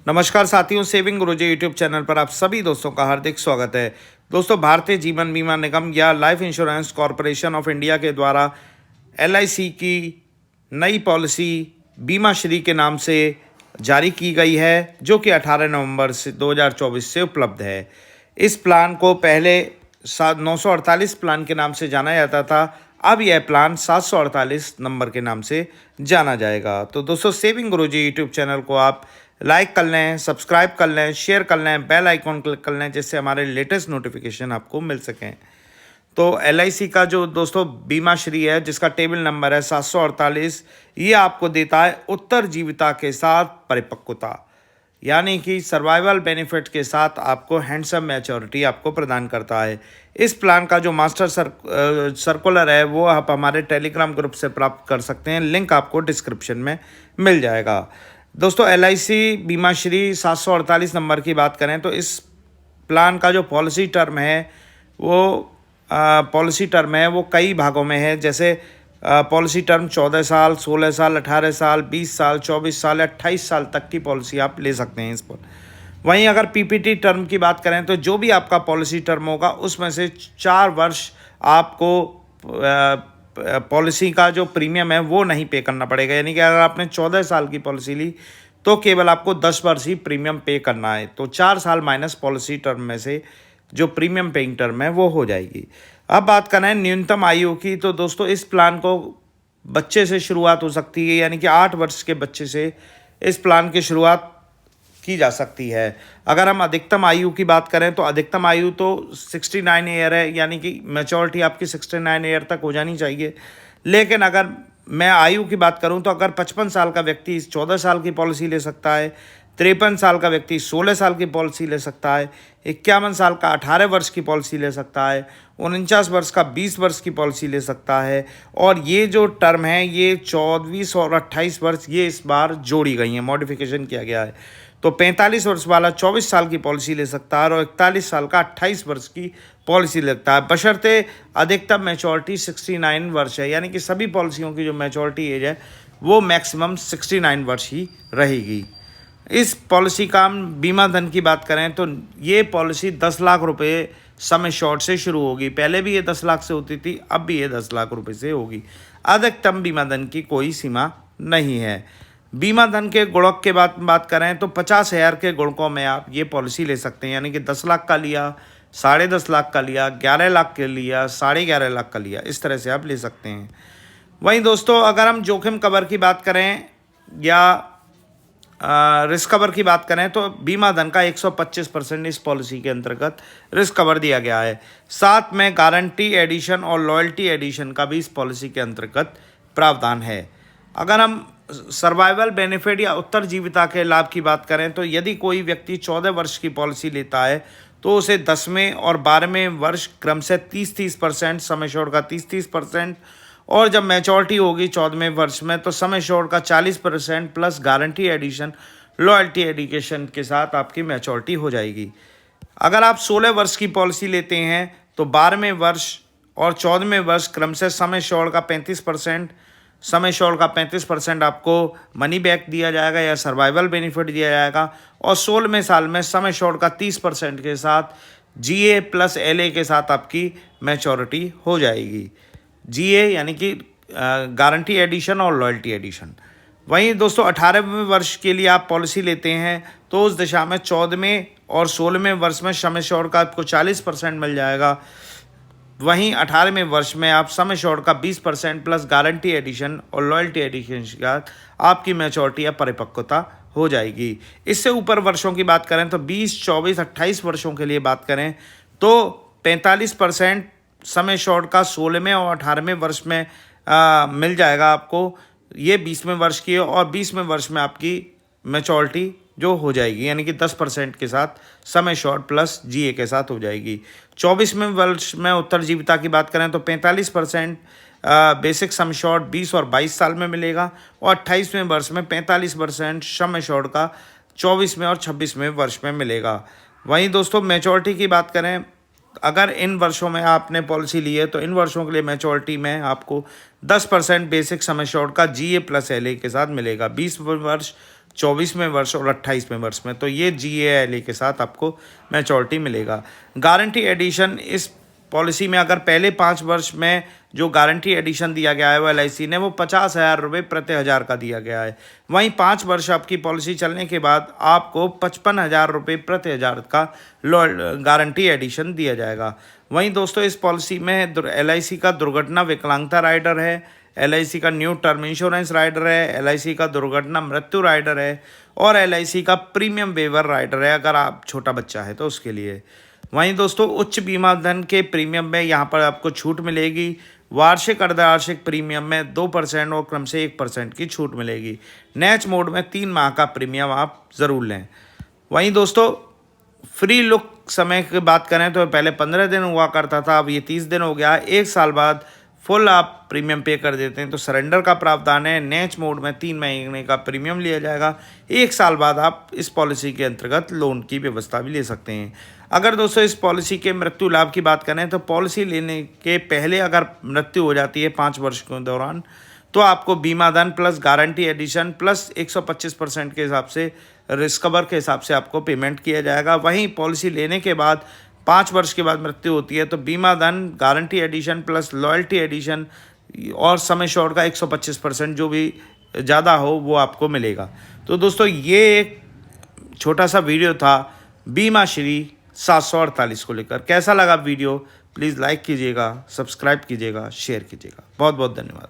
नमस्कार साथियों, सेविंग गुरुजी YouTube channel पर आप सभी दोस्तों का हार्दिक स्वागत है। दोस्तों, भारतीय जीवन बीमा निगम या life insurance corporation of India के द्वारा एलआईसी की नई पॉलिसी बीमा श्री के नाम से जारी की गई है, जो कि 18 नवंबर से 2024 से उपलब्ध है। इस प्लान को पहले 948 प्लान के नाम से जाना जाता था। अब यह प्लान 748 नंबर के नाम से जाना जाएगा। तो दोस्तों, सेविंग गुरुजी यूट्यूब चैनल को आप लाइक कर लें, सब्सक्राइब कर लें, शेयर कर लें, बेल आइकॉन क्लिक कर लें, जिससे हमारे लेटेस्ट नोटिफिकेशन आपको मिल सकें। तो एलआईसी का जो दोस्तों बीमा श्री है, जिसका टेबल नंबर है 748, ये आपको देता है उत्तरजीविता के साथ परिपक्वता, यानी कि सर्वाइवल बेनिफिट के साथ आपको हैंडसम मैच्योरिटी आपको प्रदान करता है। इस प्लान का जो मास्टर सर्कुलर है वो आप हमारे टेलीग्राम ग्रुप से प्राप्त कर सकते हैं। लिंक आपको डिस्क्रिप्शन में मिल जाएगा। दोस्तों, एलआईसी बीमा श्री 748 नंबर की बात करें तो इस प्लान का जो पॉलिसी टर्म है वो कई भागों में है। जैसे पॉलिसी टर्म 14 साल, 16 साल, 18 साल, 20 साल, 24 साल, 28 साल तक की पॉलिसी आप ले सकते हैं इस पर। वहीं अगर पीपीटी टर्म की बात करें तो जो भी आपका पॉलिसी टर्म होगा उसमें से 4 वर्ष आपको पॉलिसी का जो प्रीमियम है वो नहीं पे करना पड़ेगा। यानी कि अगर आपने 14 साल की पॉलिसी ली तो केवल आपको 10 वर्ष ही प्रीमियम पे करना है। तो 4 साल माइनस पॉलिसी टर्म में से जो प्रीमियम पेइंग टर्म है वो हो जाएगी। अब बात करें न्यूनतम आयु की, तो दोस्तों इस प्लान को बच्चे से शुरुआत हो सकती है, यानी कि 8 वर्ष के बच्चे से इस प्लान की शुरुआत की जा सकती है। अगर हम अधिकतम आयु की बात करें तो अधिकतम आयु तो 69 ईयर है, यानी कि मैच्योरिटी आपकी 69 ईयर तक हो जानी चाहिए। लेकिन अगर मैं आयु की बात करूं तो अगर 55 साल का व्यक्ति 14 साल की पॉलिसी ले सकता है, 53 साल का व्यक्ति 16 साल की पॉलिसी ले सकता है, 51 साल का 18 वर्ष की पॉलिसी ले सकता है, 49 वर्ष का 20 वर्ष की पॉलिसी ले सकता है। और ये जो टर्म है ये 24 और 28 वर्ष ये इस बार जोड़ी गई हैं, मॉडिफिकेशन किया गया है। तो 45 वर्ष वाला 24 साल की पॉलिसी ले सकता है और 41 साल का 28 वर्ष की पॉलिसी लगता है, बशर्ते अधिकतम मैच्योरिटी 69 वर्ष है। यानी कि सभी पॉलिसियों की जो मैच्योरिटी एज है वो मैक्सिमम 69 वर्ष ही रहेगी। इस पॉलिसी का बीमा धन की बात करें तो ये पॉलिसी 10 लाख रुपए सम एश्योर्ड से शुरू होगी। पहले भी ये 10 लाख से होती थी, अब भी ये 10 लाख रुपए से होगी। अधिकतम बीमा धन की कोई सीमा नहीं है। बीमा धन के गुणक के बात करें तो 50,000 के गुणकों में आप ये पॉलिसी ले सकते हैं। यानी कि 10 लाख का लिया, 10.5 लाख का लिया, 11 लाख के लिया, 11.5 लाख का लिया, इस तरह से आप ले सकते हैं। वहीं दोस्तों, अगर हम जोखिम कवर की बात करें या रिस्क कवर की बात करें तो बीमा धन का 125% इस पॉलिसी के अंतर्गत रिस्क कवर दिया गया है। साथ में गारंटी एडिशन और लॉयल्टी एडिशन का भी इस पॉलिसी के अंतर्गत प्रावधान है। अगर हम सर्वाइवल बेनिफिट या उत्तरजीविता के लाभ की बात करें तो यदि कोई व्यक्ति 14 वर्ष की पॉलिसी लेता है तो उसे 10वें और 12वें वर्ष क्रम से 30% सम एश्योर्ड का 30% और जब मैच्योरिटी होगी 14वें वर्ष में तो सम एश्योर्ड का 40% plus guarantee addition loyalty addition के साथ आपकी मैच्योरिटी हो जाएगी। अगर आप 16 वर्ष की पॉलिसी लेते हैं तो 12वें वर्ष और 14वें वर्ष क्रम से सम एश्योर्ड का 35% आपको मनी बैक दिया जाएगा या सर्वाइवल बेनिफिट दिया जाएगा। और 16वें साल में सम एश्योर्ड का 30% के साथ जीए प्लस एलए के साथ आपकी मैच्योरिटी हो जाएगी। जीए यानी कि गारंटी एडिशन और लॉयल्टी एडिशन। वहीं दोस्तों 18वें वर्ष के लिए आप पॉलिसी लेते हैं तो उस दिशा में 14वें और 16वें वर्ष में सम एश्योर्ड का आपको 40% मिल जाएगा। वहीं 18वें वर्ष में आप सम एश्योर्ड का 20% प्लस गारंटी एडिशन और लॉयल्टी एडिशन के साथ आपकी मैच्योरिटी या परिपक्वता हो जाएगी। इससे ऊपर वर्षों की बात करें तो 20, 24, 28 वर्षों के लिए बात करें तो 45% सम एश्योर्ड का 16वें और 18वें वर्ष में मिल जाएगा आपको। ये 20वें वर्ष की है और 20वें वर्ष में आपकी मैच्योरिटी जो हो जाएगी, यानी कि 10% के साथ सम एश्योर्ड प्लस जीए के साथ हो जाएगी। 24वें वर्ष में उत्तरजीविता की बात करें तो 45% बेसिक सम एश्योर्ड 20 और 22 साल में मिलेगा और 28वें वर्ष में 45% सम एश्योर्ड का 24वें और 26वें वर्ष में मिलेगा। वहीं दोस्तों मैच्योरिटी की बात करें, अगर इन वर्षों में आपने पॉलिसी ली है तो इन वर्षों के लिए मैच्योरिटी में आपको 10% बेसिक सम एश्योर्ड का जीए प्लस एलए के साथ मिलेगा। 20 वर्ष 24वें वर्ष और 28वें वर्ष में। तो ये GALA के साथ आपको मैच्योरिटी मिलेगा। गारंटी एडिशन इस पॉलिसी में अगर पहले 5 वर्ष में जो गारंटी एडिशन दिया गया है वो LIC ने, वो 50,000 रुपये प्रति हज़ार का दिया गया है। वहीं 5 वर्ष आपकी पॉलिसी चलने के बाद आपको 55,000 रुपये प्रति हज़ार का गारंटी एडिशन दिया जाएगा। वहीं दोस्तों इस पॉलिसी में LIC का दुर्घटना विकलांगता राइडर है, LIC का न्यू टर्म इंश्योरेंस राइडर है, LIC का दुर्घटना मृत्यु राइडर है और LIC का प्रीमियम वेवर राइडर है अगर आप छोटा बच्चा है तो उसके लिए। वहीं दोस्तों उच्च बीमा धन के प्रीमियम में यहाँ पर आपको छूट मिलेगी। वार्षिक अर्धवार्षिक प्रीमियम में 2% और क्रम से 1% की छूट मिलेगी। नैच मोड में 3 माह का प्रीमियम आप ज़रूर लें। वहीं दोस्तों फ्री लुक समय की बात करें तो पहले 15 दिन हुआ करता था, अब ये 30 दिन हो गया। 1 साल बाद फुल आप प्रीमियम पे कर देते हैं तो सरेंडर का प्रावधान है। नैच मोड में 3 महीने का प्रीमियम लिया जाएगा। 1 साल बाद आप इस पॉलिसी के अंतर्गत लोन की व्यवस्था भी ले सकते हैं। अगर दोस्तों इस पॉलिसी के मृत्यु लाभ की बात करें तो पॉलिसी लेने के पहले अगर मृत्यु हो जाती है 5 वर्ष के दौरान तो आपको बीमा धन प्लस गारंटी एडिशन प्लस 125% के हिसाब से रिस्क कवर के हिसाब से आपको पेमेंट किया जाएगा। वहीं पॉलिसी लेने के बाद 5 वर्ष के बाद मृत्यु होती है तो बीमा धन, guarantee addition plus loyalty addition और सम एश्योर्ड का 125% जो भी ज़्यादा हो वो आपको मिलेगा। तो दोस्तों ये एक छोटा सा वीडियो था बीमा श्री 748 को लेकर। कैसा लगा वीडियो प्लीज़ लाइक कीजिएगा, सब्सक्राइब कीजिएगा, शेयर कीजिएगा। बहुत बहुत धन्यवाद।